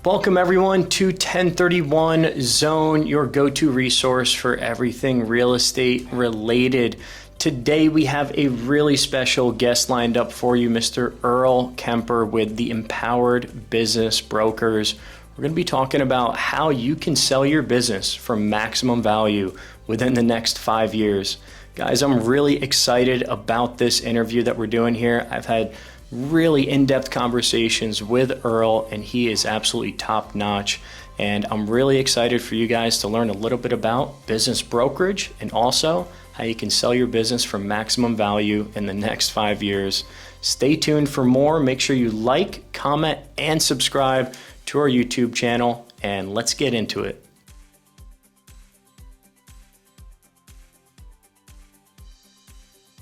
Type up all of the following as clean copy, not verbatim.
Welcome everyone to 1031 Zone, your go-to resource for everything real estate related. Today we have a really special guest lined up for you, Mr. Earl Kemper with the Empowered Business Brokers. We're going to be talking about how you can sell your business for maximum value within the next 5 years. Guys, I'm really excited about this interview that we're doing here. I've had really in-depth conversations with Earl, and he is absolutely top-notch. And I'm really excited for you guys to learn a little bit about business brokerage and also how you can sell your business for maximum value in the next 5 years. Stay tuned for more. Make sure you like, comment, and subscribe to our YouTube channel, and let's get into it.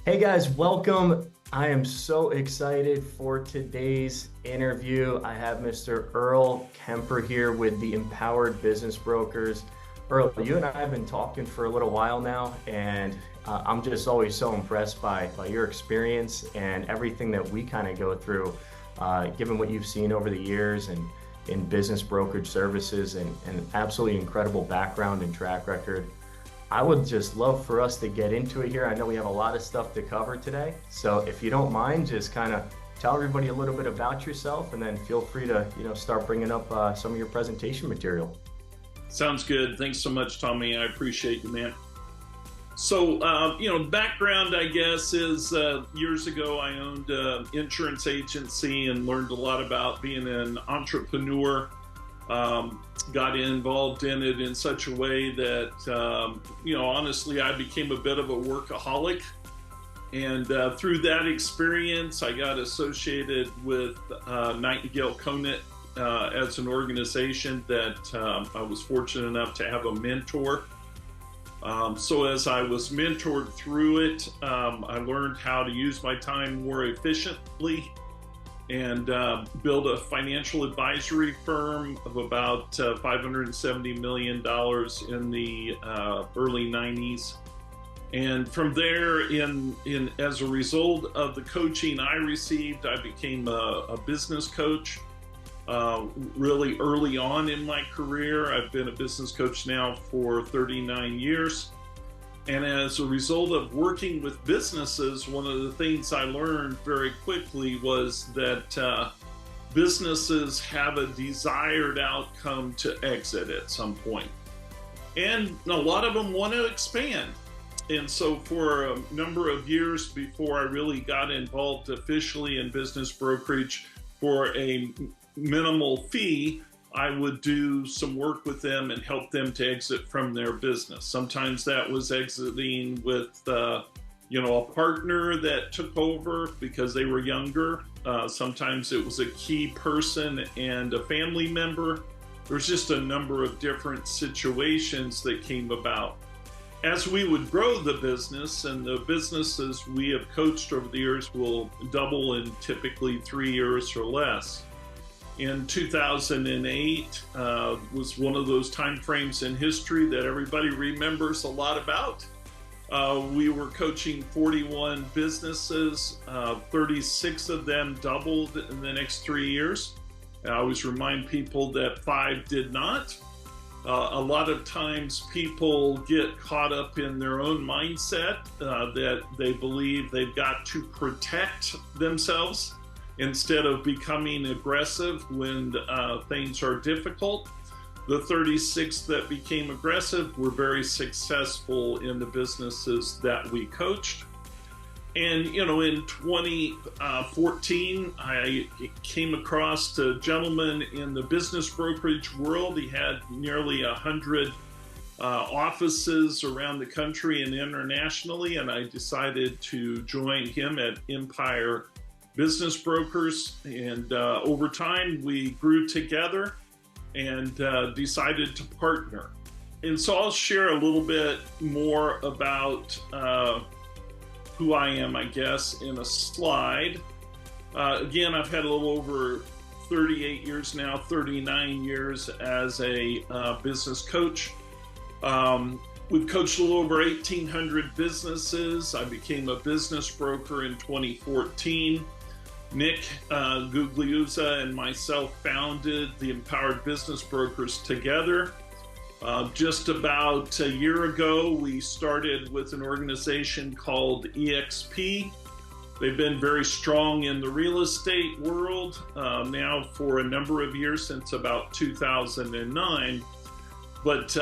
Hey guys, welcome. I am so excited for today's interview. I have Mr. Earl Kemper here with the Empowered Business Brokers. Earl, you and I have been talking for a little while now, and I'm just always so impressed by your experience and everything that we kind of go through, given what you've seen over the years and in business brokerage services and an absolutely incredible background and track record. I would just love for us to get into it here. I know we have a lot of stuff to cover today. So if you don't mind, just kind of tell everybody a little bit about yourself, and then feel free to, start bringing up some of your presentation material. Sounds good. Thanks so much, Tommy. I appreciate you, man. So, background, I guess, is years ago I owned an insurance agency and learned a lot about being an entrepreneur. Got involved in it in such a way that, honestly, I became a bit of a workaholic. And through that experience, I got associated with Nightingale Conant as an organization that I was fortunate enough to have a mentor. So as I was mentored through it, I learned how to use my time more efficiently and build a financial advisory firm of about $570 million in the early 90s. And from there, as a result of the coaching I received, I became a business coach really early on in my career. I've been a business coach now for 39 years. And as a result of working with businesses, one of the things I learned very quickly was that businesses have a desired outcome to exit at some point. And a lot of them want to expand. And so for a number of years before I really got involved officially in business brokerage for a minimal fee, I would do some work with them and help them to exit from their business. Sometimes that was exiting with, a partner that took over because they were younger. Sometimes it was a key person and a family member. There's just a number of different situations that came about. As we would grow the business, and the businesses we have coached over the years will double in typically 3 years or less. In 2008 was one of those time frames in history that everybody remembers a lot about. We were coaching 41 businesses, 36 of them doubled in the next 3 years. I always remind people that 5 did not. A lot of times people get caught up in their own mindset that they believe they've got to protect themselves instead of becoming aggressive when things are difficult. The 36 that became aggressive were very successful in the businesses that we coached. And, in 2014, I came across a gentleman in the business brokerage world. He had nearly 100 offices around the country and internationally, and I decided to join him at Empire Business Brokers, and over time we grew together and decided to partner. And so I'll share a little bit more about who I am, I guess, in a slide. Again, I've had a little over 38 years now, 39 years as a business coach. We've coached a little over 1,800 businesses. I became a business broker in 2014. Nick Gugliuzza and myself founded the Empowered Business Brokers together. Just about a year ago, we started with an organization called EXP. They've been very strong in the real estate world now for a number of years, since about 2009. But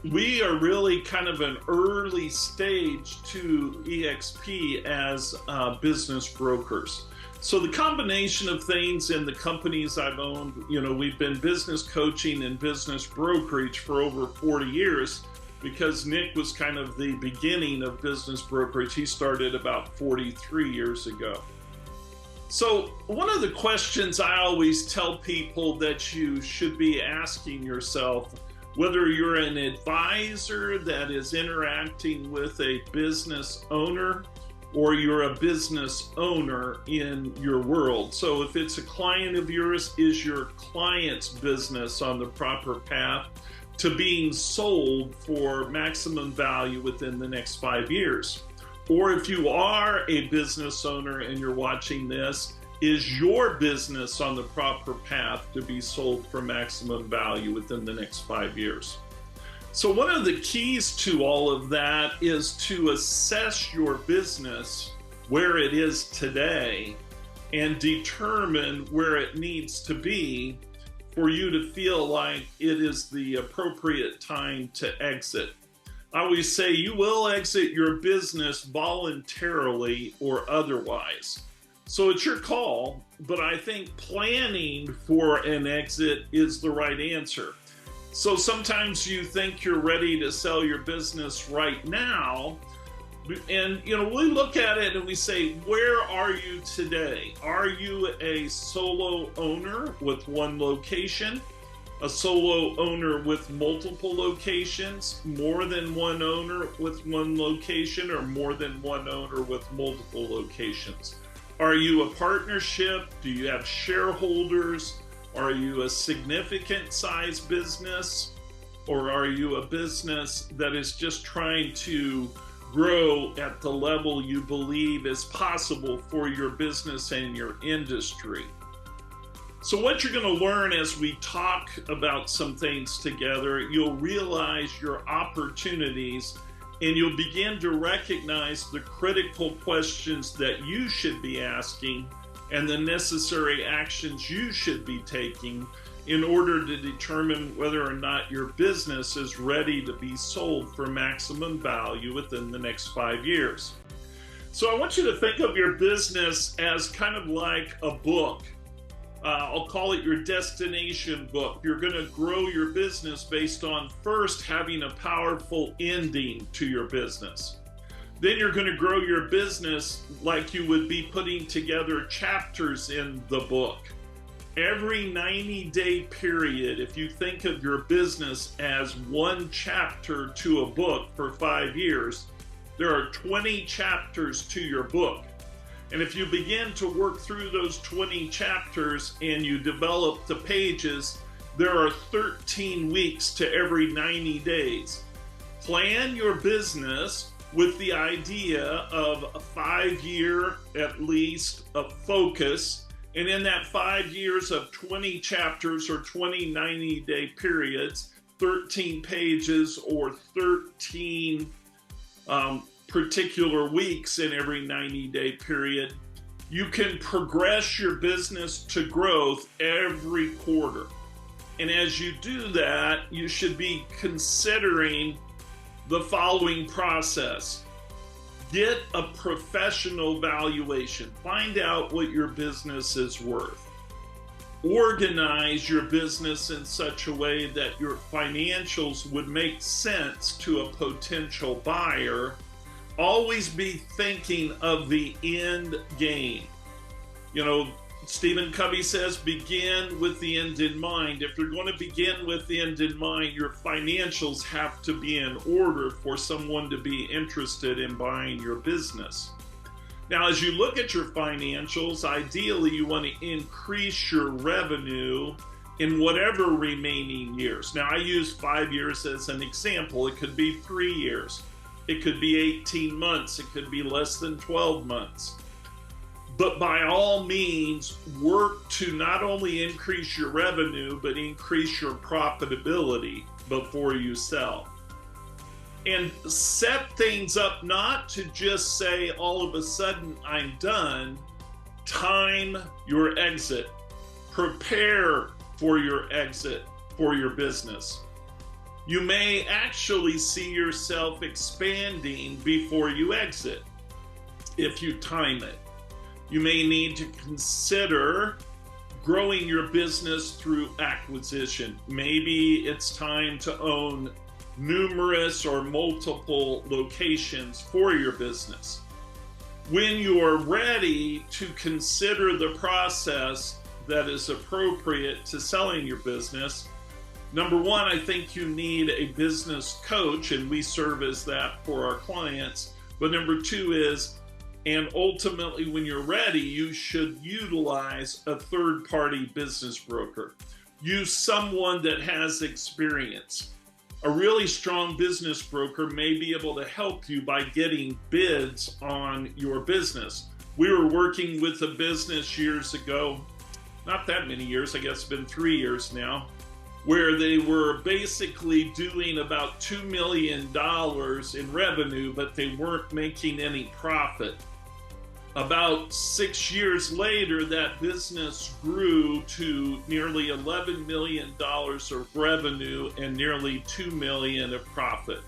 we are really kind of an early stage to EXP as business brokers. So the combination of things in the companies I've owned, we've been business coaching and business brokerage for over 40 years, because Nick was kind of the beginning of business brokerage. He started about 43 years ago. So one of the questions I always tell people that you should be asking yourself, whether you're an advisor that is interacting with a business owner, or you're a business owner in your world. So if it's a client of yours, is your client's business on the proper path to being sold for maximum value within the next 5 years? Or if you are a business owner and you're watching this, is your business on the proper path to be sold for maximum value within the next 5 years? So one of the keys to all of that is to assess your business where it is today and determine where it needs to be for you to feel like it is the appropriate time to exit. I always say you will exit your business voluntarily or otherwise. So it's your call, but I think planning for an exit is the right answer. So sometimes you think you're ready to sell your business right now, and we look at it and we say, where are you today? Are you a solo owner with one location, a solo owner with multiple locations, more than one owner with one location, or more than one owner with multiple locations? Are you a partnership? Do you have shareholders? Are you a significant size business, or are you a business that is just trying to grow at the level you believe is possible for your business and your industry? So what you're going to learn as we talk about some things together, you'll realize your opportunities, and you'll begin to recognize the critical questions that you should be asking and the necessary actions you should be taking in order to determine whether or not your business is ready to be sold for maximum value within the next 5 years. So I want you to think of your business as kind of like a book. I'll call it your destination book. You're going to grow your business based on first having a powerful ending to your business. Then you're going to grow your business like you would be putting together chapters in the book. Every 90-day period, if you think of your business as one chapter to a book for 5 years, there are 20 chapters to your book. And if you begin to work through those 20 chapters and you develop the pages, there are 13 weeks to every 90 days. Plan your business with the idea of a 5-year, at least, of focus. And in that 5 years of 20 chapters or 20 90-day periods, 13 pages or 13 particular weeks in every 90-day period, you can progress your business to growth every quarter. And as you do that, you should be considering the following process. Get a professional valuation. Find out what your business is worth. Organize your business in such a way that your financials would make sense to a potential buyer. Always be thinking of the end game. Stephen Covey says, begin with the end in mind. If you're going to begin with the end in mind, your financials have to be in order for someone to be interested in buying your business. Now, as you look at your financials, ideally you want to increase your revenue in whatever remaining years. Now, I use 5 years as an example. It could be 3 years. It could be 18 months. It could be less than 12 months. But by all means, work to not only increase your revenue, but increase your profitability before you sell. And set things up not to just say all of a sudden I'm done. Time your exit. Prepare for your exit for your business. You may actually see yourself expanding before you exit if you time it. You may need to consider growing your business through acquisition. Maybe it's time to own numerous or multiple locations for your business. When you are ready to consider the process that is appropriate to selling your business, number one, I think you need a business coach, and we serve as that for our clients. But number two is, and ultimately when you're ready, you should utilize a third-party business broker. Use someone that has experience. A really strong business broker may be able to help you by getting bids on your business. We were working with a business years ago, not that many years, I guess it's been 3 years now, where they were basically doing about $2 million in revenue, but they weren't making any profit. About 6 years later, that business grew to nearly $11 million of revenue and nearly $2 million of profit.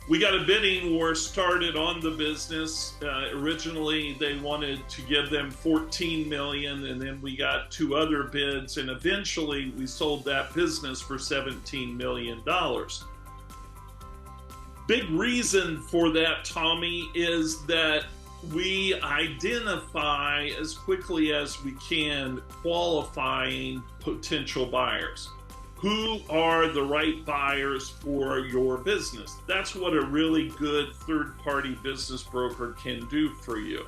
We got a bidding war started on the business. Originally, they wanted to give them $14 million, and then we got 2 other bids, and eventually we sold that business for $17 million. Big reason for that, Tommy, is that we identify as quickly as we can qualifying potential buyers. Who are the right buyers for your business? That's what a really good third-party business broker can do for you.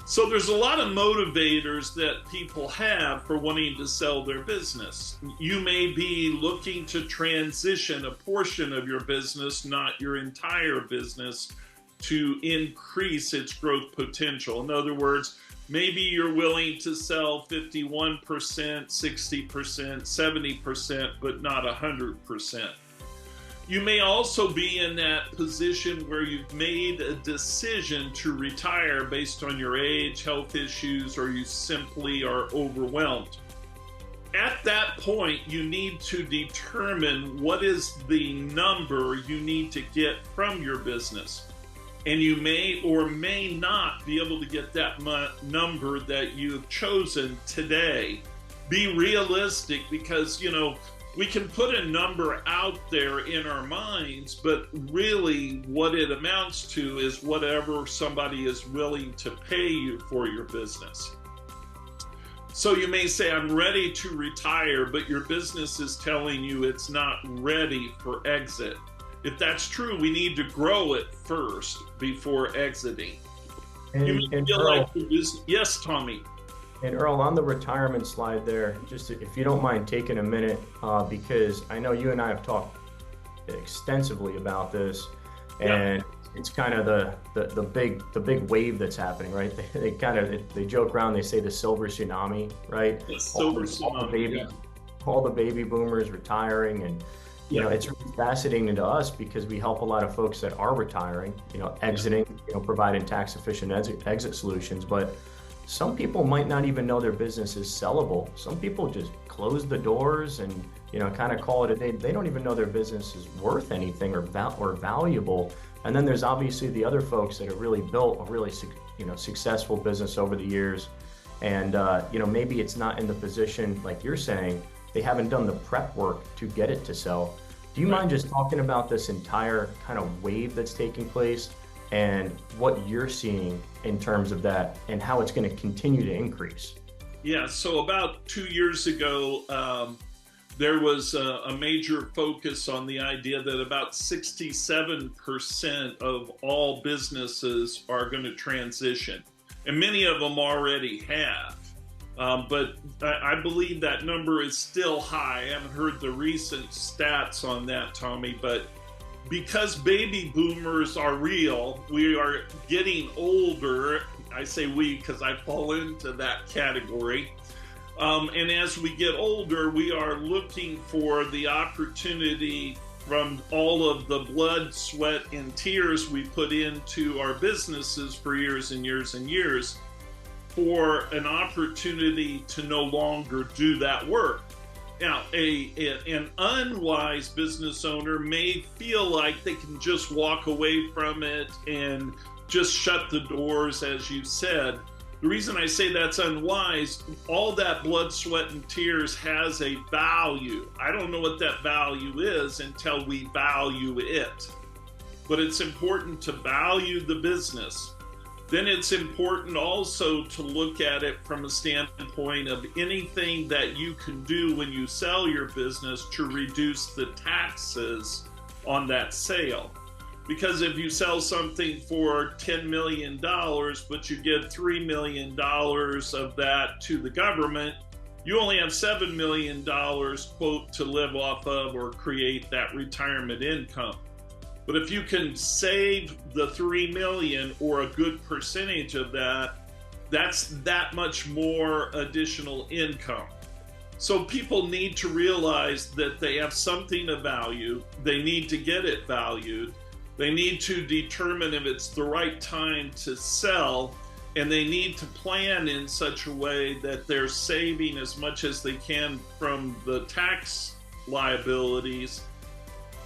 So there's a lot of motivators that people have for wanting to sell their business. You may be looking to transition a portion of your business, not your entire business, to increase its growth potential. In other words, maybe you're willing to sell 51%, 60%, 70%, but not 100%. You may also be in that position where you've made a decision to retire based on your age, health issues, or you simply are overwhelmed. At that point, you need to determine what is the number you need to get from your business. And you may or may not be able to get that number that you've chosen today. Be realistic, because, you know, we can put a number out there in our minds, but really what it amounts to is whatever somebody is willing to pay you for your business. So you may say, I'm ready to retire, but your business is telling you it's not ready for exit. If that's true, we need to grow it first before exiting. And Earl, yes, Tommy. And Earl, on the retirement slide there, just if you don't mind taking a minute, because I know you and I have talked extensively about this, and it's kind of the big wave that's happening, right? They joke around, they say the silver tsunami, right? The silver tsunami. All the baby boomers retiring, and you know, it's really fascinating to us because we help a lot of folks that are retiring, you know, exiting, you know, providing tax efficient exit solutions. But some people might not even know their business is sellable. Some people just close the doors and, you know, kind of call it a day. They don't even know their business is worth anything or valuable. And then there's obviously the other folks that have really built a really, you know, successful business over the years. And, you know, maybe it's not in the position like you're saying. They haven't done the prep work to get it to sell. Do you mind just talking about this entire kind of wave that's taking place and what you're seeing in terms of that and how it's going to continue to increase? Yeah, so about 2 years ago, there was a major focus on the idea that about 67% of all businesses are going to transition, and many of them already have. But I believe that number is still high. I haven't heard the recent stats on that, Tommy, but because baby boomers are real, we are getting older. I say we because I fall into that category. And as we get older, we are looking for the opportunity from all of the blood, sweat, and tears we put into our businesses for years and years and years, for an opportunity to no longer do that work. Now, an unwise business owner may feel like they can just walk away from it and just shut the doors, as you said. The reason I say that's unwise, all that blood, sweat, and tears has a value. I don't know what that value is until we value it. But it's important to value the business. Then it's important also to look at it from a standpoint of anything that you can do when you sell your business to reduce the taxes on that sale. Because if you sell something for $10 million, but you give $3 million of that to the government, you only have $7 million, quote, to live off of or create that retirement income. But if you can save the $3 million or a good percentage of that, that's that much more additional income. So people need to realize that they have something of value. They need to get it valued. They need to determine if it's the right time to sell, and they need to plan in such a way that they're saving as much as they can from the tax liabilities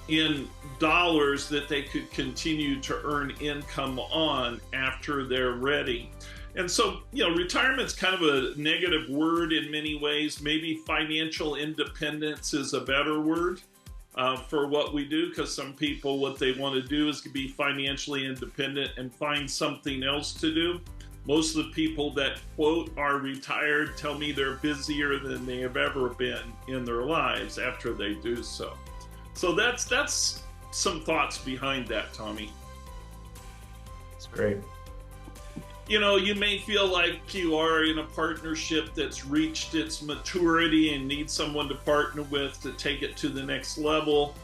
in dollars that they could continue to earn income on after they're ready. And so, retirement's kind of a negative word in many ways. Maybe financial independence is a better word for what we do, because some people, what they want to do is be financially independent and find something else to do. Most of the people that, quote, are retired tell me they're busier than they have ever been in their lives after they do so. So that's some thoughts behind that, Tommy. That's great. You may feel like you are in a partnership that's reached its maturity and need someone to partner with to take it to the next level.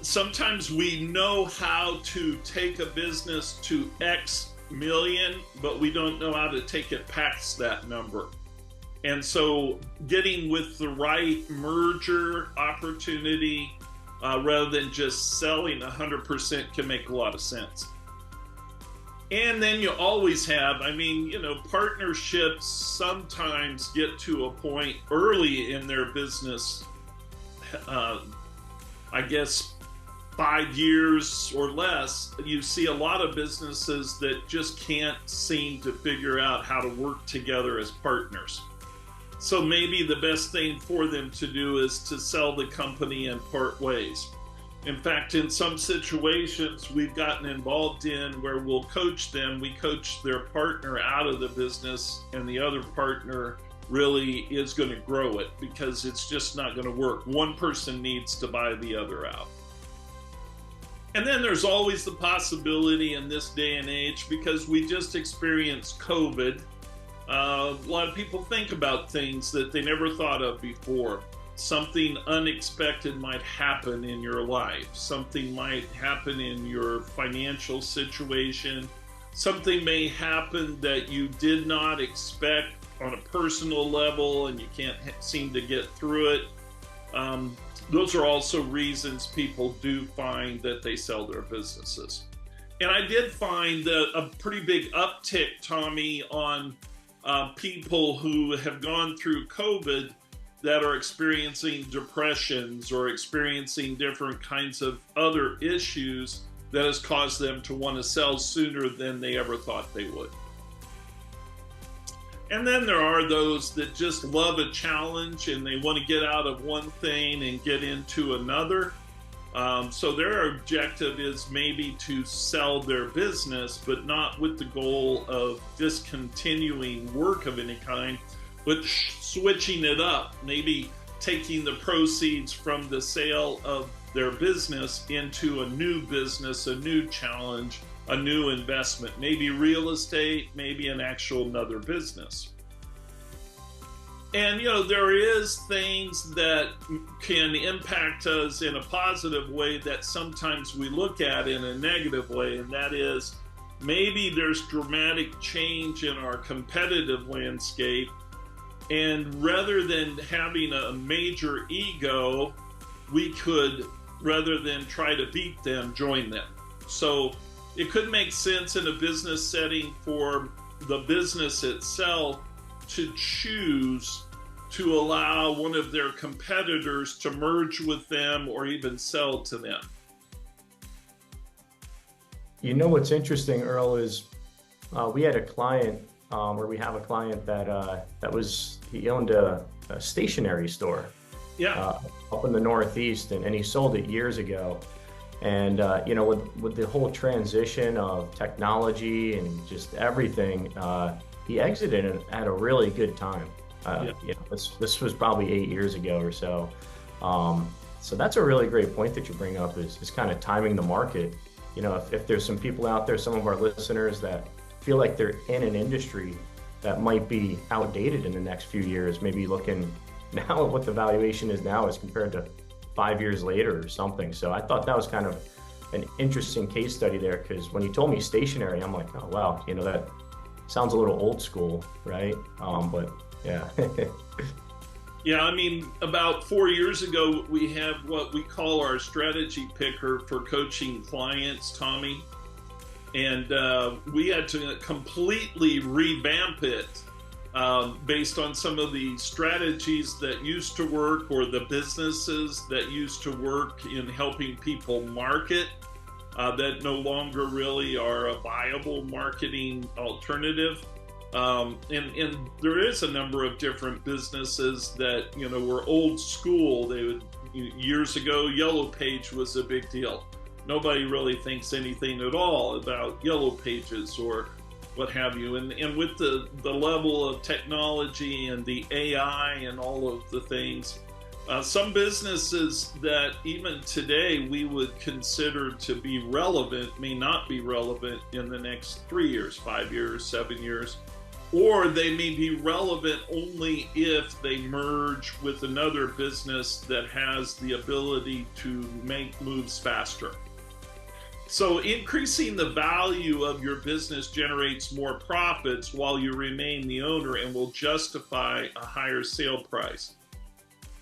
Sometimes we know how to take a business to X million, but we don't know how to take it past that number. And so getting with the right merger opportunity rather than just selling 100% can make a lot of sense. And then you always have, partnerships sometimes get to a point early in their business, 5 years or less. You see a lot of businesses that just can't seem to figure out how to work together as partners. So maybe the best thing for them to do is to sell the company and part ways. In fact, in some situations we've gotten involved in where we'll coach them, we coach their partner out of the business, and the other partner really is going to grow it because it's just not going to work. One person needs to buy the other out. And then there's always the possibility in this day and age, because we just experienced COVID, a lot of people think about things that they never thought of before. Something unexpected might happen in your life. Something might happen in your financial situation. Something may happen that you did not expect on a personal level and you can't seem to get through it. Those are also reasons people do find that they sell their businesses. And I did find a pretty big uptick, Tommy, on people who have gone through COVID that are experiencing depressions or experiencing different kinds of other issues that has caused them to want to sell sooner than they ever thought they would. And then there are those that just love a challenge and they want to get out of one thing and get into another. So their objective is maybe to sell their business, but not with the goal of discontinuing work of any kind, but switching it up, maybe taking the proceeds from the sale of their business into a new business, a new challenge, a new investment, maybe real estate, maybe an actual another business. And, there is things that can impact us in a positive way that sometimes we look at in a negative way, and that is maybe there's dramatic change in our competitive landscape, and rather than having a major ego, we could, rather than try to beat them, join them. So it could make sense in a business setting for the business itself to choose to allow one of their competitors to merge with them or even sell to them. You know what's interesting, Earl, is we had a client, or we have a client that he owned a stationery store. Yeah. Up in the Northeast, and he sold it years ago. And you know, with the whole transition of technology and just everything, he exited at a really good time. You know, this was probably 8 years ago or so. So that's a really great point that you bring up, is kind of timing the market. You know, if there's some people out there, some of our listeners that feel like they're in an industry that might be outdated in the next few years, maybe looking now at what the valuation is now as compared to 5 years later or something. So I thought that was kind of an interesting case study there, because when you told me stationery, I'm like, oh wow, you know, that sounds a little old school, right? But yeah. Yeah, I mean, about 4 years ago, we have what we call our strategy picker for coaching clients, Tommy. And we had to completely revamp it based on some of the strategies that used to work, or the businesses that used to work in helping people market that no longer really are a viable marketing alternative. And there is a number of different businesses that, you know, were old school. They would, years ago, Yellow Page was a big deal. Nobody really thinks anything at all about Yellow Pages or what have you. And with the level of technology and the AI and all of the things, some businesses that even today we would consider to be relevant may not be relevant in the next 3 years, 5 years, 7 years. Or they may be relevant only if they merge with another business that has the ability to make moves faster. So increasing the value of your business generates more profits while you remain the owner, and will justify a higher sale price.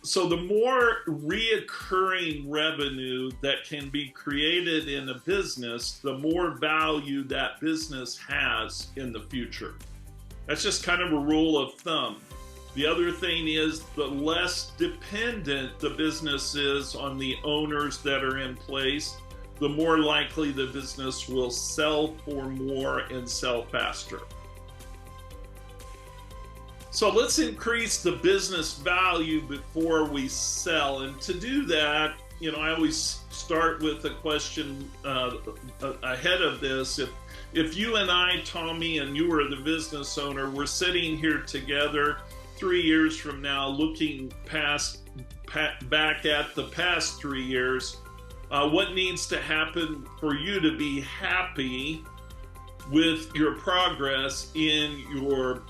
So the more reoccurring revenue that can be created in a business, the more value that business has in the future. That's just kind of a rule of thumb. The other thing is, the less dependent the business is on the owners that are in place, the more likely the business will sell for more and sell faster. So let's increase the business value before we sell. And to do that, you know, I always start with a question ahead of this. If you and I, Tommy, and you are the business owner, we're sitting here together 3 years from now, looking back at the past 3 years, what needs to happen for you to be happy with your progress in your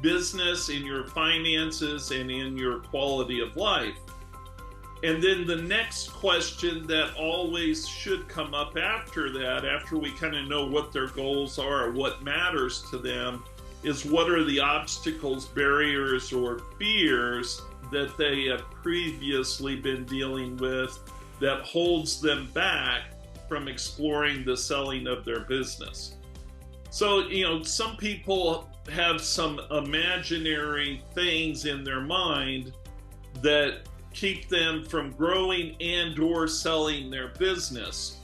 business, in your finances, and in your quality of life? And then the next question that always should come up after that, after we kind of know what their goals are or what matters to them, is what are the obstacles, barriers, or fears that they have previously been dealing with that holds them back from exploring the selling of their business. So, you know, some people have some imaginary things in their mind that keep them from growing and or selling their business.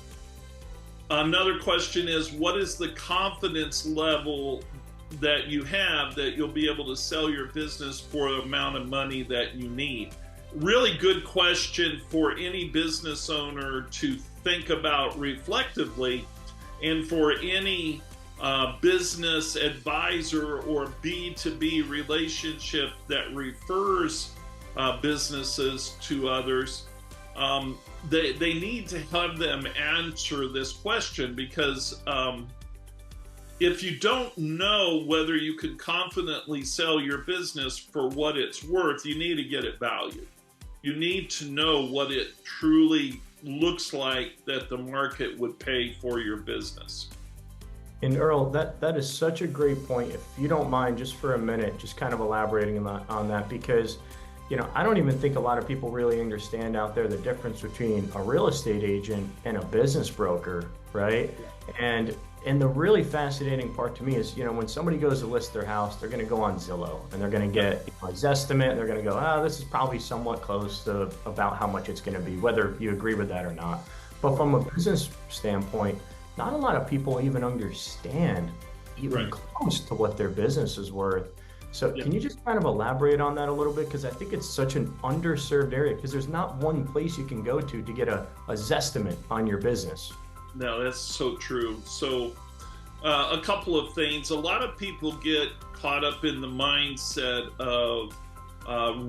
Another question is, what is the confidence level that you have that you'll be able to sell your business for the amount of money that you need? Really good question for any business owner to think about reflectively, and for any business advisor or B2B relationship that refers businesses to others. They need to have them answer this question, because if you don't know whether you can confidently sell your business for what it's worth, you need to get it valued. You need to know what it truly looks like that the market would pay for your business. And Earl, that is such a great point. If you don't mind, just for a minute, just kind of elaborating on that, because I don't even think a lot of people really understand out there the difference between a real estate agent and a business broker, right? And the really fascinating part to me is, when somebody goes to list their house, they're going to go on Zillow and they're going to get a Zestimate, and they're going to go, this is probably somewhat close to about how much it's going to be, whether you agree with that or not. But from a business standpoint, not a lot of people even understand even close to what their business is worth. So can you just kind of elaborate on that a little bit? Because I think it's such an underserved area, because there's not one place you can go to get a Zestimate on your business. No, that's so true. So a couple of things. A lot of people get caught up in the mindset of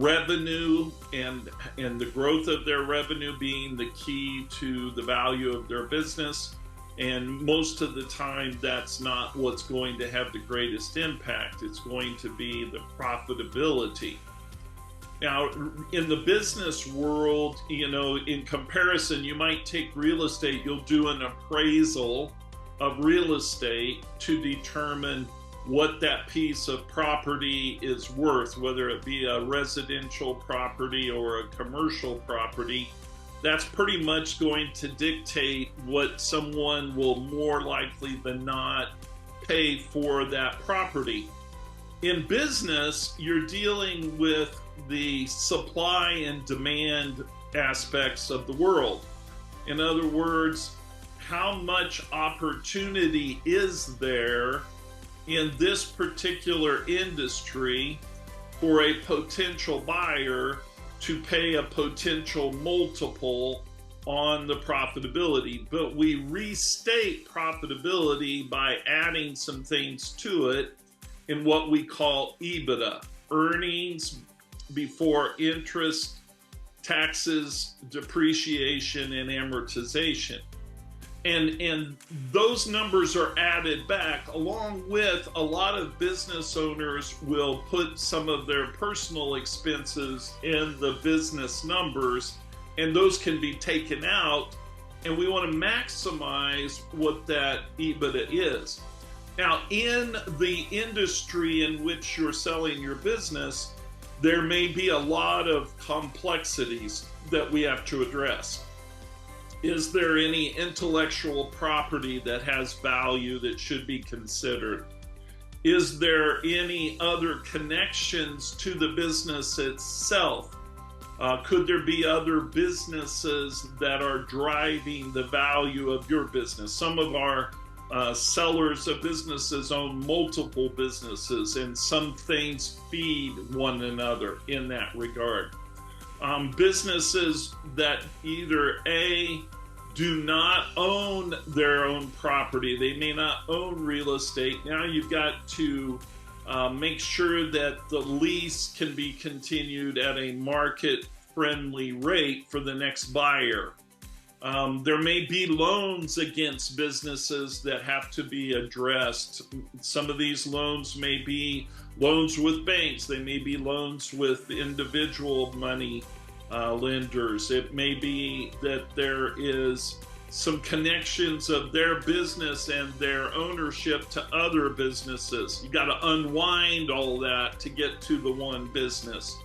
revenue and the growth of their revenue being the key to the value of their business. And most of the time, that's not what's going to have the greatest impact. It's going to be the profitability. Now, in the business world, in comparison, you might take real estate, you'll do an appraisal of real estate to determine what that piece of property is worth, whether it be a residential property or a commercial property. That's pretty much going to dictate what someone will more likely than not pay for that property. In business, you're dealing with the supply and demand aspects of the world. In other words, how much opportunity is there in this particular industry for a potential buyer to pay a potential multiple on the profitability. But we restate profitability by adding some things to it in what we call EBITDA, earnings before interest, taxes, depreciation, and amortization. And those numbers are added back, along with a lot of business owners will put some of their personal expenses in the business numbers, and those can be taken out, and we want to maximize what that EBITDA is. Now, in the industry in which you're selling your business, there may be a lot of complexities that we have to address. Is there any intellectual property that has value that should be considered? Is there any other connections to the business itself? Could there be other businesses that are driving the value of your business? Some of our sellers of businesses own multiple businesses, and some things feed one another in that regard. Businesses that either A, do not own their own property, they may not own real estate. Now you've got to make sure that the lease can be continued at a market-friendly rate for the next buyer. There may be loans against businesses that have to be addressed. Some of these loans may be loans with banks. They may be loans with individual money lenders. It may be that there is some connections of their business and their ownership to other businesses. You got to unwind all that to get to the one business.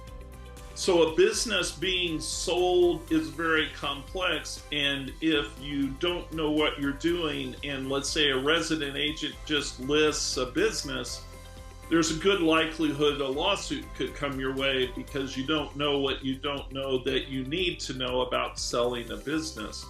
So a business being sold is very complex, and if you don't know what you're doing, and let's say a resident agent just lists a business, there's a good likelihood a lawsuit could come your way because you don't know what you don't know that you need to know about selling a business.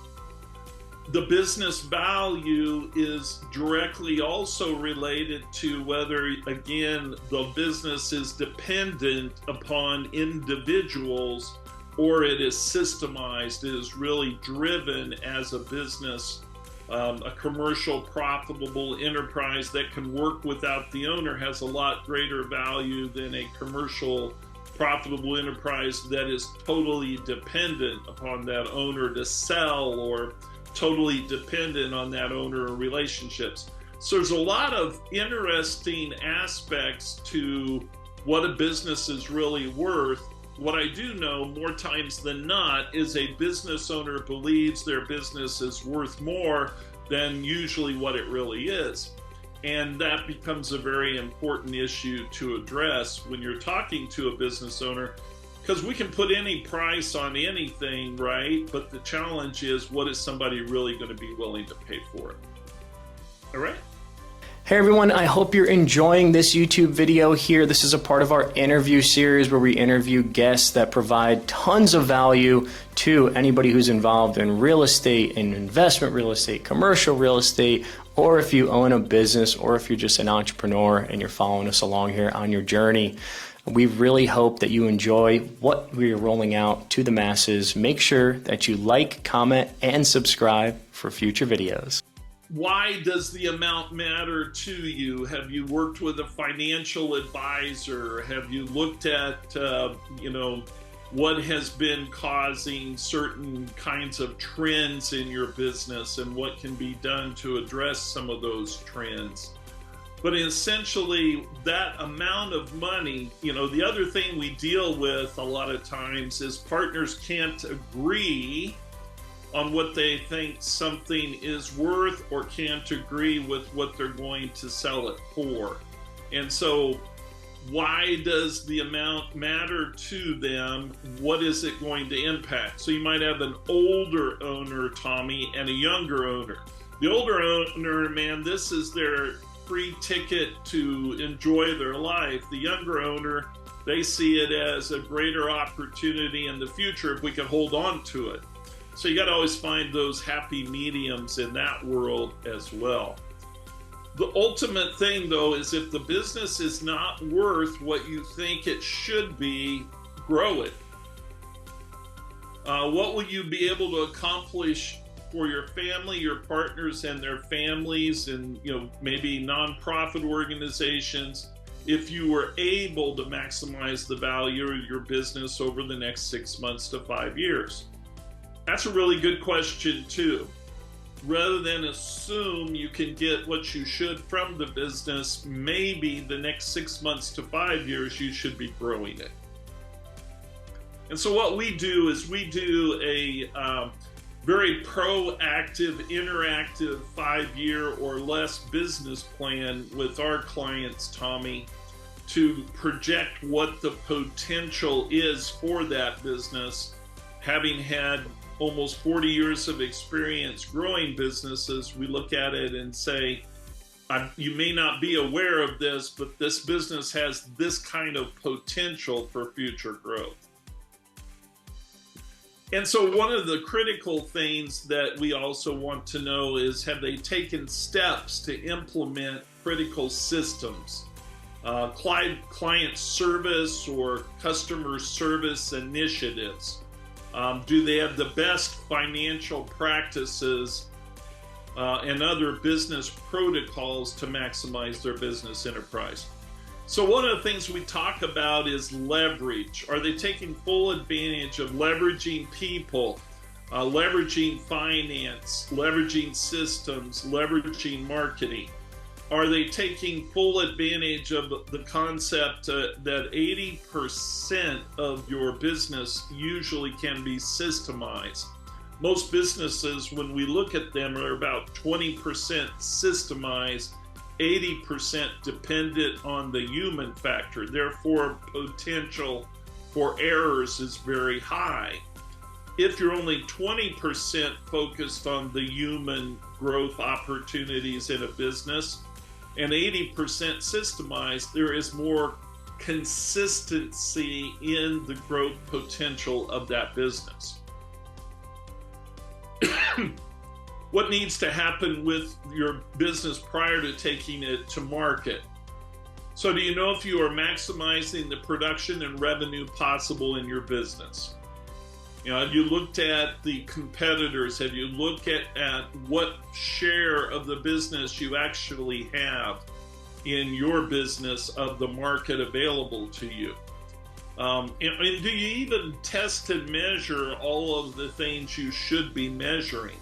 The business value is directly also related to whether, again, the business is dependent upon individuals or it is systemized, it is really driven as a business, a commercial, profitable enterprise that can work without the owner has a lot greater value than a commercial, profitable enterprise that is totally dependent upon that owner to sell or totally dependent on that owner or relationships. So there's a lot of interesting aspects to what a business is really worth. What I do know more times than not is a business owner believes their business is worth more than usually what it really is. And that becomes a very important issue to address when you're talking to a business owner, because we can put any price on anything, right? But the challenge is, what is somebody really going to be willing to pay for it? All right. Hey everyone, I hope you're enjoying this YouTube video here. This is a part of our interview series where we interview guests that provide tons of value to anybody who's involved in real estate, in investment real estate, commercial real estate, or if you own a business, or if you're just an entrepreneur and you're following us along here on your journey. We really hope that you enjoy what we're rolling out to the masses. Make sure that you like, comment, and subscribe for future videos. Why does the amount matter to you? Have you worked with a financial advisor? Have you looked at, what has been causing certain kinds of trends in your business and what can be done to address some of those trends? But essentially, that amount of money, the other thing we deal with a lot of times is partners can't agree on what they think something is worth, or can't agree with what they're going to sell it for. And so why does the amount matter to them? What is it going to impact? So you might have an older owner, Tommy, and a younger owner. The older owner, man, this is their free ticket to enjoy their life. The younger owner, they see it as a greater opportunity in the future if we can hold on to it. So you got to always find those happy mediums in that world as well. The ultimate thing, though, is if the business is not worth what you think it should be, grow it. What will you be able to accomplish for your family, your partners and their families, and maybe nonprofit organizations, if you were able to maximize the value of your business over the next 6 months to 5 years? That's a really good question too. Rather than assume you can get what you should from the business, maybe the next 6 months to 5 years, you should be growing it. And so what we do is we do a very proactive, interactive 5-year or less business plan with our clients, Tommy, to project what the potential is for that business. Having had almost 40 years of experience growing businesses, we look at it and say, you may not be aware of this, but this business has this kind of potential for future growth. And so one of the critical things that we also want to know is, have they taken steps to implement critical systems, client service or customer service initiatives? Do they have the best financial practices and other business protocols to maximize their business enterprise? So one of the things we talk about is leverage. Are they taking full advantage of leveraging people, leveraging finance, leveraging systems, leveraging marketing? Are they taking full advantage of the concept that 80% of your business usually can be systemized? Most businesses, when we look at them, are about 20% systemized, 80% dependent on the human factor. Therefore, potential for errors is very high. If you're only 20% focused on the human growth opportunities in a business, and 80% systemized, there is more consistency in the growth potential of that business. What needs to happen with your business prior to taking it to market? So do you know if you are maximizing the production and revenue possible in your business? Have you looked at the competitors? Have you looked at what share of the business you actually have in your business of the market available to you? And do you even test and measure all of the things you should be measuring?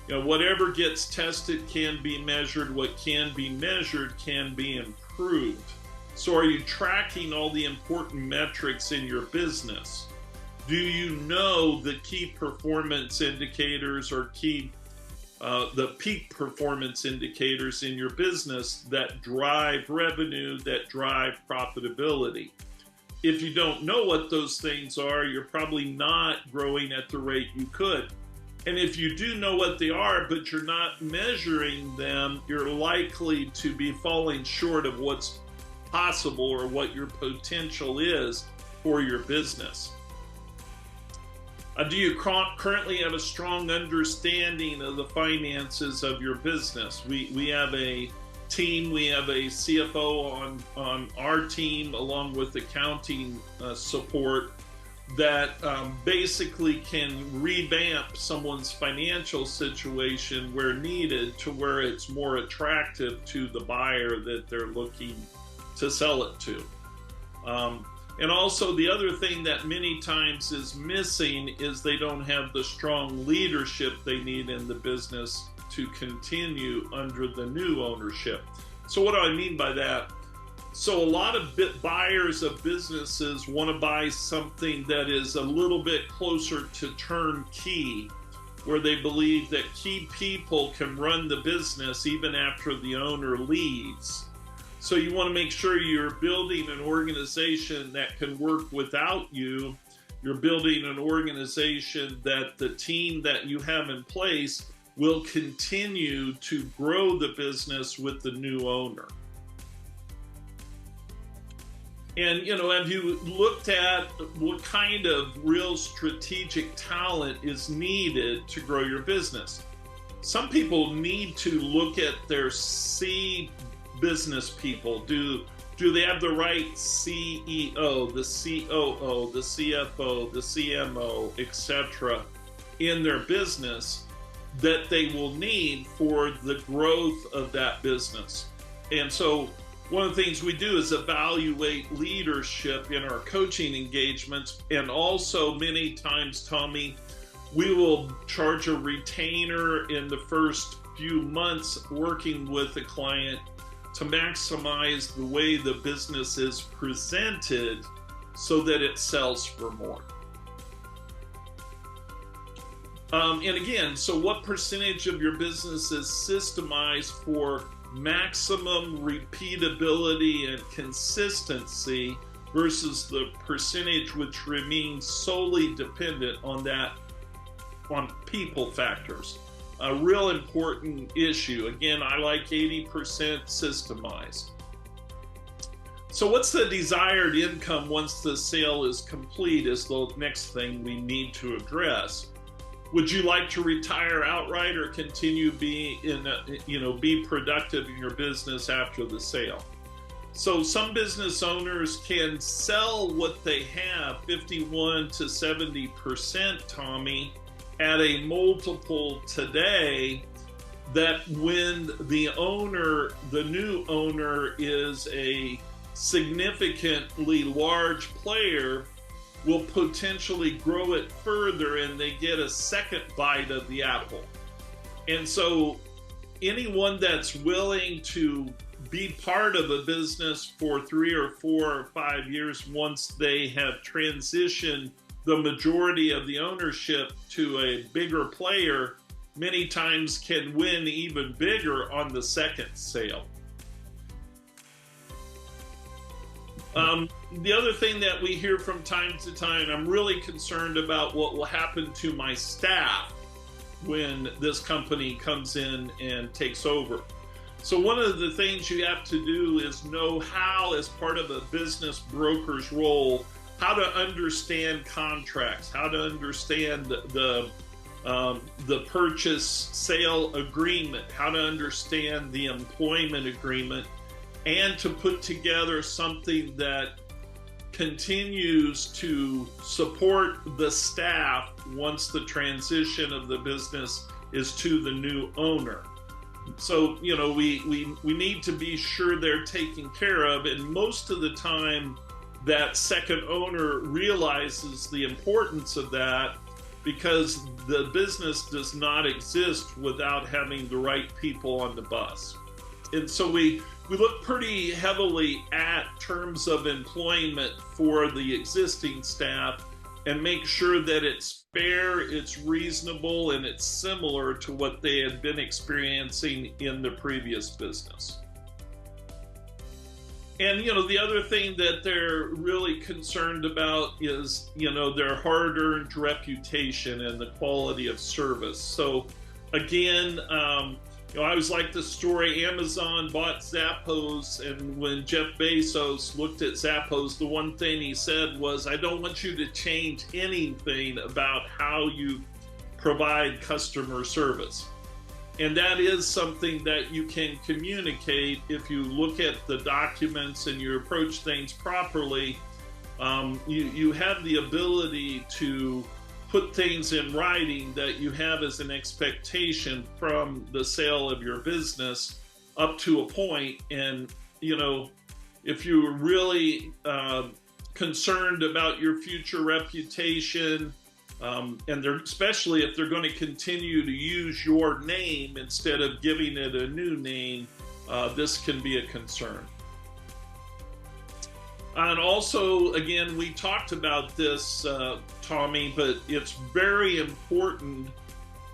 Whatever gets tested can be measured. What can be measured can be improved. So are you tracking all the important metrics in your business? Do you know the key performance indicators or key the peak performance indicators in your business that drive revenue, that drive profitability. If you don't know what those things are, you're probably not growing at the rate you could. And if you do know what they are, but you're not measuring them, you're likely to be falling short of what's possible or what your potential is for your business. Do you currently have a strong understanding of the finances of your business? We have a team, we have a CFO on our team along with accounting support that basically can revamp someone's financial situation where needed to where it's more attractive to the buyer that they're looking to sell it to. And also the other thing that many times is missing is they don't have the strong leadership they need in the business to continue under the new ownership. So what do I mean by that? So a lot of buyers of businesses want to buy something that is a little bit closer to turnkey, where they believe that key people can run the business even after the owner leaves. So you want to make sure you're building an organization that can work without you. You're building an organization that the team that you have in place will continue to grow the business with the new owner. And, have you looked at what kind of real strategic talent is needed to grow your business? Some people need to look at their C business people. Do they have the right CEO, the COO, the CFO, the CMO, etc. in their business that they will need for the growth of that business? And so one of the things we do is evaluate leadership in our coaching engagements, and also many times, Tommy, we will charge a retainer in the first few months working with a client to maximize the way the business is presented so that it sells for more. And again, so what percentage of your business is systemized for maximum repeatability and consistency versus the percentage which remains solely dependent on people factors? A real important issue. Again, I like 80% systemized. So what's the desired income once the sale is complete is the next thing we need to address. Would you like to retire outright or continue be productive in your business after the sale? So some business owners can sell what they have 51 to 70%, Tommy, at a multiple today that when the new owner is a significantly large player, will potentially grow it further and they get a second bite of the apple. And so anyone that's willing to be part of a business for 3 or 4 or 5 years once they have transitioned the majority of the ownership to a bigger player, many times can win even bigger on the second sale. The other thing that we hear from time to time, I'm really concerned about what will happen to my staff when this company comes in and takes over. So one of the things you have to do is know how, as part of a business broker's role, how to understand contracts, how to understand the purchase sale agreement, how to understand the employment agreement, and to put together something that continues to support the staff once the transition of the business is to the new owner. So, we need to be sure they're taken care of, and most of the time that second owner realizes the importance of that, because the business does not exist without having the right people on the bus. And so we look pretty heavily at terms of employment for the existing staff and make sure that it's fair, it's reasonable, and it's similar to what they had been experiencing in the previous business. And, the other thing that they're really concerned about is, their hard-earned reputation and the quality of service. So, again, I always like the story, Amazon bought Zappos, and when Jeff Bezos looked at Zappos, the one thing he said was, I don't want you to change anything about how you provide customer service. And that is something that you can communicate if you look at the documents and you approach things properly. You have the ability to put things in writing that you have as an expectation from the sale of your business up to a point. And, if you're really concerned about your future reputation, and especially if they're going to continue to use your name instead of giving it a new name, this can be a concern. And also, again, we talked about this, Tommy, but it's very important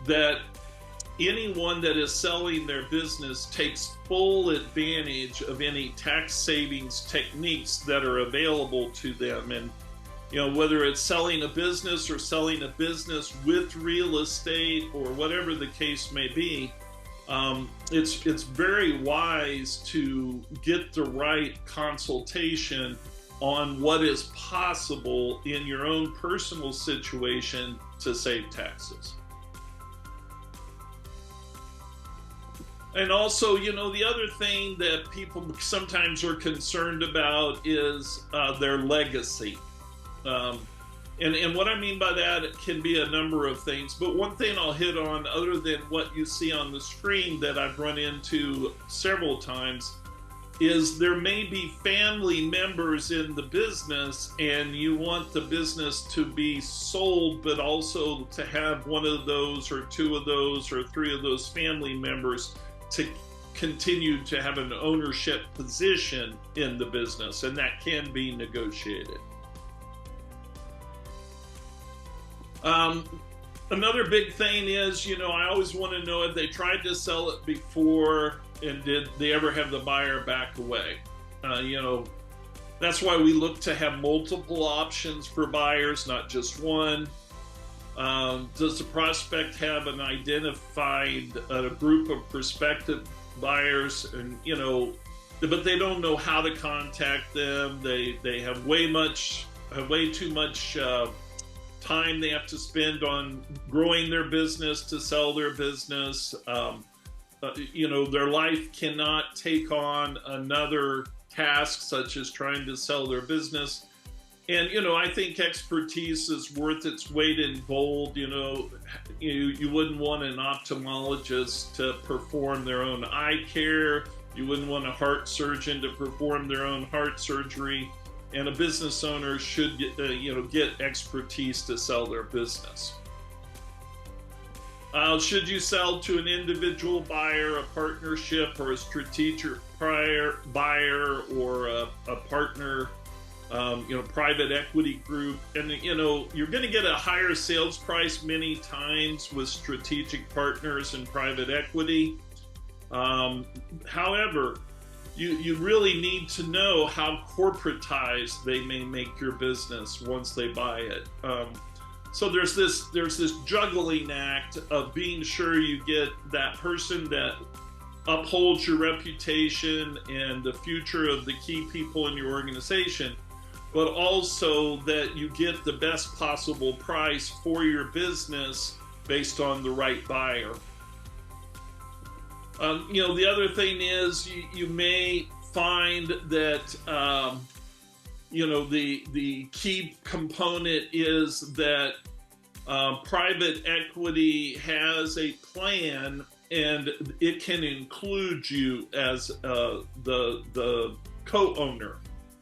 that anyone that is selling their business takes full advantage of any tax savings techniques that are available to them. And whether it's selling a business or selling a business with real estate or whatever the case may be, it's very wise to get the right consultation on what is possible in your own personal situation to save taxes. And also, the other thing that people sometimes are concerned about is their legacy. And what I mean by that, it can be a number of things, but one thing I'll hit on, other than what you see on the screen that I've run into several times, is there may be family members in the business and you want the business to be sold, but also to have one of those or two of those or three of those family members to continue to have an ownership position in the business, and that can be negotiated. Another big thing is, I always want to know if they tried to sell it before and did they ever have the buyer back away. That's why we look to have multiple options for buyers, not just one. Does the prospect have an identified group of prospective buyers, and but they don't know how to contact them. They have way too much time they have to spend on growing their business to sell their business. Their life cannot take on another task such as trying to sell their business. And, I think expertise is worth its weight in gold. You wouldn't want an ophthalmologist to perform their own eye care. You wouldn't want a heart surgeon to perform their own heart surgery. And a business owner should get expertise to sell their business. Should you sell to an individual buyer, a partnership, or a strategic buyer, or a partner, private equity group? And you're going to get a higher sales price many times with strategic partners and private equity. However, you really need to know how corporatized they may make your business once they buy it. So there's this juggling act of being sure you get that person that upholds your reputation and the future of the key people in your organization, but also that you get the best possible price for your business based on the right buyer. The other thing is you may find that, the key component is that private equity has a plan and it can include you as the co-owner.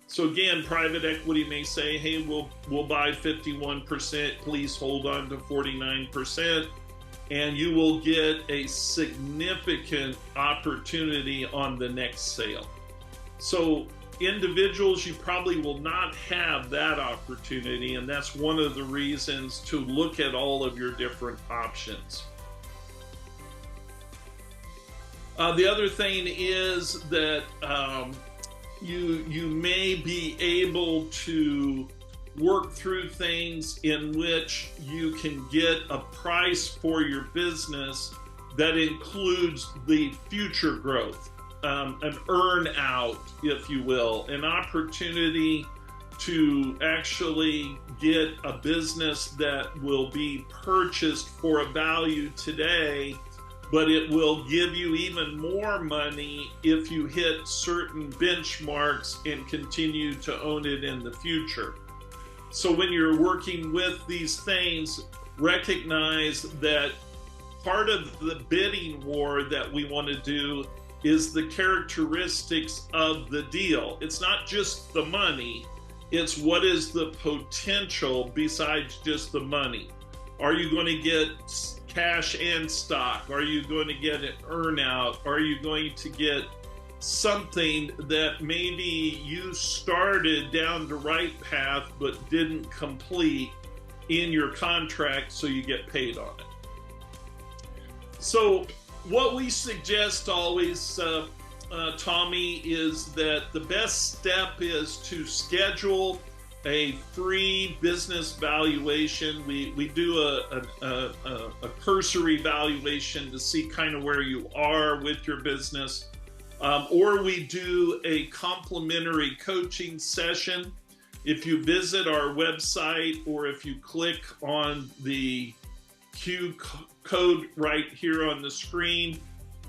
So again, private equity may say, hey, we'll buy 51%, please hold on to 49%. And you will get a significant opportunity on the next sale. So individuals, you probably will not have that opportunity, and that's one of the reasons to look at all of your different options. The other thing is that you may be able to work through things in which you can get a price for your business that includes the future growth, an earn out, if you will, an opportunity to actually get a business that will be purchased for a value today, but it will give you even more money if you hit certain benchmarks and continue to own it in the future. So when you're working with these things, recognize that part of the bidding war that we want to do is the characteristics of the deal. It's not just the money, it's what is the potential besides just the money. Are you going to get cash and stock? Are you going to get an earnout? Are you going to get something that maybe you started down the right path but didn't complete in your contract, so you get paid on it? So what we suggest always, Tommy, is that the best step is to schedule a free business valuation. We do a cursory valuation to see kind of where you are with your business, or we do a complimentary coaching session. If you visit our website, or if you click on the Q code right here on the screen,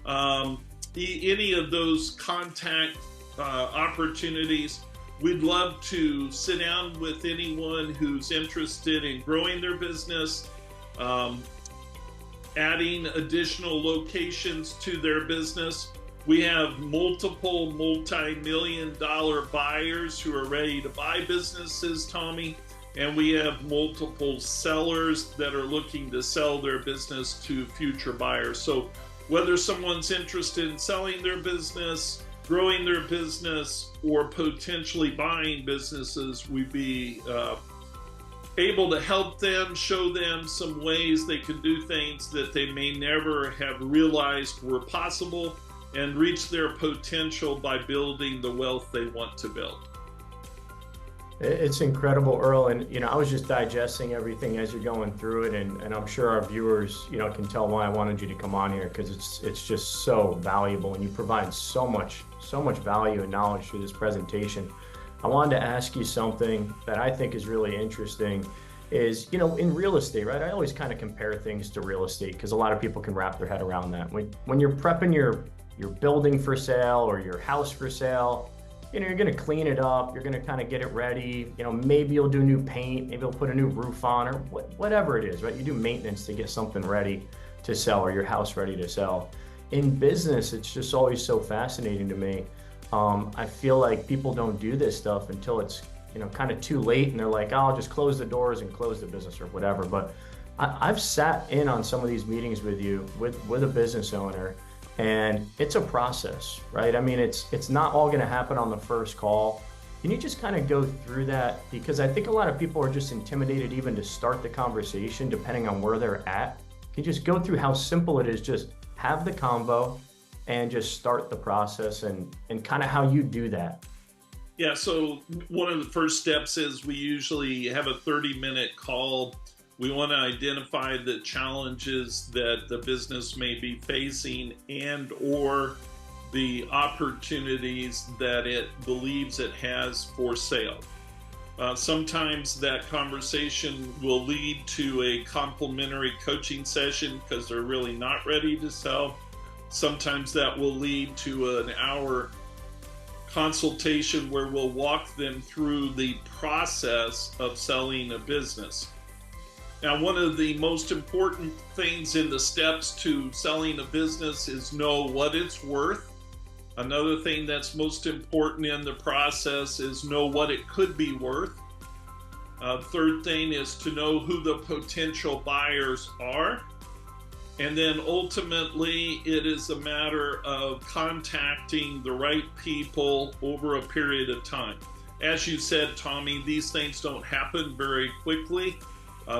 any of those contact opportunities, we'd love to sit down with anyone who's interested in growing their business, adding additional locations to their business. We have multiple multi-million-dollar buyers who are ready to buy businesses, Tommy, and we have multiple sellers that are looking to sell their business to future buyers. So whether someone's interested in selling their business, growing their business, or potentially buying businesses, we'd be able to help them, show them some ways they can do things that they may never have realized were possible, and reach their potential by building the wealth they want to build. It's incredible, Earl, and I was just digesting everything as you're going through it, and I'm sure our viewers can tell why I wanted you to come on here, because it's just so valuable, and you provide so much value and knowledge through this presentation. I wanted to ask you something that I think is really interesting. Is in real estate, right? I always kind of compare things to real estate because a lot of people can wrap their head around that. When you're prepping your building for sale or your house for sale, you're going to clean it up, you're going to kind of get it ready, maybe you'll do new paint, maybe you'll put a new roof on, or whatever it is, right? You do maintenance to get something ready to sell, or your house ready to sell. In business, it's just always so fascinating to me. I feel like people don't do this stuff until it's kind of too late, and they're like, oh, I'll just close the doors and close the business or whatever. But I've sat in on some of these meetings with you, with a business owner, and it's a process, right? I mean, it's not all going to happen on the first call. Can you just kind of go through that? Because I think a lot of people are just intimidated even to start the conversation, depending on where they're at. Can you just go through how simple it is? Just have the convo and just start the process, and kind of how you do that. Yeah, so one of the first steps is we usually have a 30-minute call. We want to identify the challenges that the business may be facing, and or the opportunities that it believes it has for sale. Sometimes that conversation will lead to a complimentary coaching session because they're really not ready to sell. Sometimes that will lead to an hour consultation where we'll walk them through the process of selling a business. Now, one of the most important things in the steps to selling a business is know what it's worth. Another thing that's most important in the process is know what it could be worth. Third thing is to know who the potential buyers are. And then ultimately, it is a matter of contacting the right people over a period of time. As you said, Tommy, these things don't happen very quickly.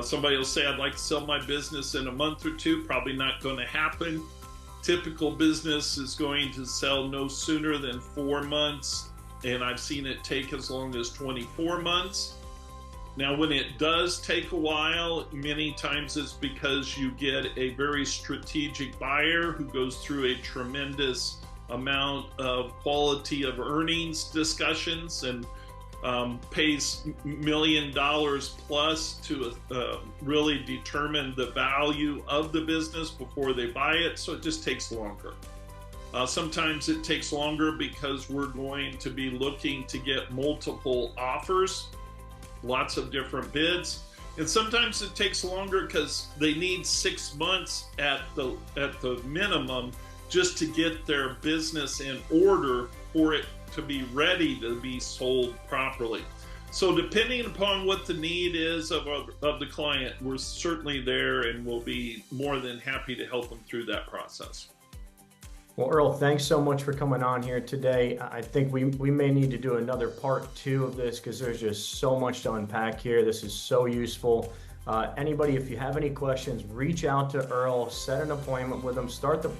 Somebody will say, I'd like to sell my business in a month or two. Probably not going to happen. Typical business is going to sell no sooner than 4 months, and I've seen it take as long as 24 months. Now, when it does take a while, many times it's because you get a very strategic buyer who goes through a tremendous amount of quality of earnings discussions and pays $1 million plus to really determine the value of the business before they buy it. So it just takes longer. Sometimes it takes longer because we're going to be looking to get multiple offers, lots of different bids. And sometimes it takes longer because they need 6 months at the minimum just to get their business in order for it to be ready to be sold properly. So depending upon what the need is of the client, we're certainly there and we'll be more than happy to help them through that process. Well, Earl, thanks so much for coming on here today. I think we may need to do another part 2 of this because there's just so much to unpack here. This is so useful. Anybody, if you have any questions, reach out to Earl, set an appointment with him.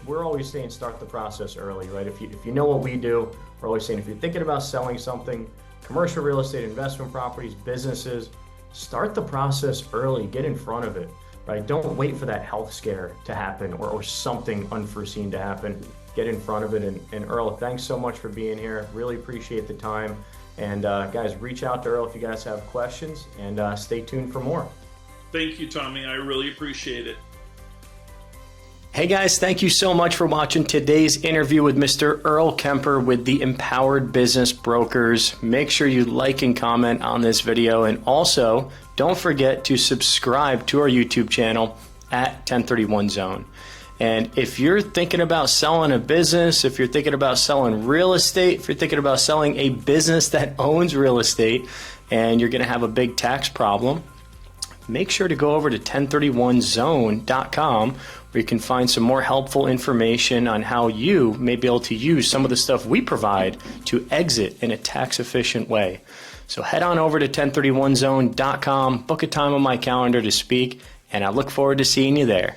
We're always saying start the process early, right? If you know what we do, we're always saying if you're thinking about selling something, commercial real estate, investment properties, businesses, start the process early, get in front of it, right? Don't wait for that health scare to happen or something unforeseen to happen. Get in front of it. And Earl, thanks so much for being here. Really appreciate the time. And guys, reach out to Earl if you guys have questions, and stay tuned for more. Thank you, Tommy. I really appreciate it. Hey guys, thank you so much for watching today's interview with Mr. Earl Kemper with the Empowered Business Brokers. Make sure you like and comment on this video, and also don't forget to subscribe to our YouTube channel at 1031 Zone. And if you're thinking about selling a business, if you're thinking about selling real estate, if you're thinking about selling a business that owns real estate and you're going to have a big tax problem, make sure to go over to 1031zone.com where you can find some more helpful information on how you may be able to use some of the stuff we provide to exit in a tax efficient way. So head on over to 1031zone.com, book a time on my calendar to speak, and I look forward to seeing you there.